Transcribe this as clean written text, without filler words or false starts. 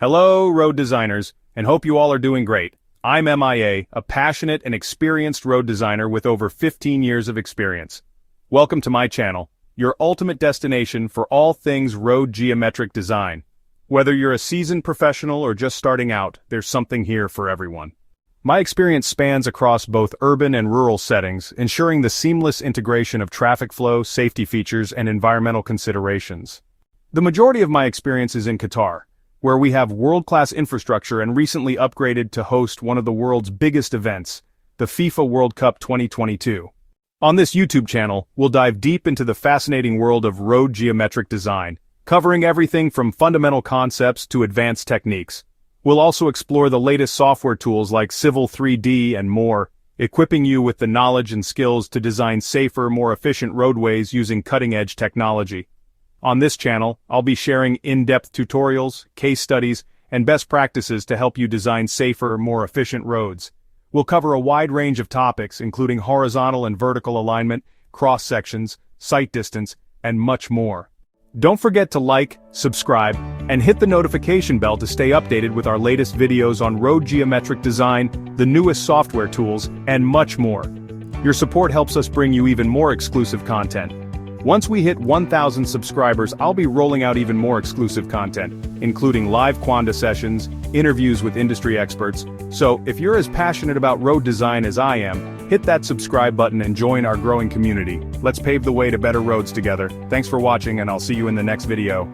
Hello, road designers, and hope you all are doing great. I'm MIA, a passionate and experienced road designer with over 15 years of experience. Welcome to my channel, your ultimate destination for all things road geometric design. Whether you're a seasoned professional or just starting out, there's something here for everyone. My experience spans across both urban and rural settings, ensuring the seamless integration of traffic flow, safety features, and environmental considerations. The majority of my experience is in Qatar, where we have world-class infrastructure and recently upgraded to host one of the world's biggest events, the FIFA World Cup 2022. On this YouTube channel, we'll dive deep into the fascinating world of road geometric design, covering everything from fundamental concepts to advanced techniques. We'll also explore the latest software tools like Civil 3D and more, equipping you with the knowledge and skills to design safer, more efficient roadways using cutting-edge technology. On this channel, I'll be sharing in-depth tutorials, case studies, and best practices to help you design safer, more efficient roads. We'll cover a wide range of topics, including horizontal and vertical alignment, cross-sections, sight distance, and much more. Don't forget to like, subscribe, and hit the notification bell to stay updated with our latest videos on road geometric design, the newest software tools, and much more. Your support helps us bring you even more exclusive content. Once we hit 1,000 subscribers, I'll be rolling out even more exclusive content, including live Quanda sessions, interviews with industry experts. So, if you're as passionate about road design as I am, hit that subscribe button and join our growing community. Let's pave the way to better roads together. Thanks for watching, and I'll see you in the next video.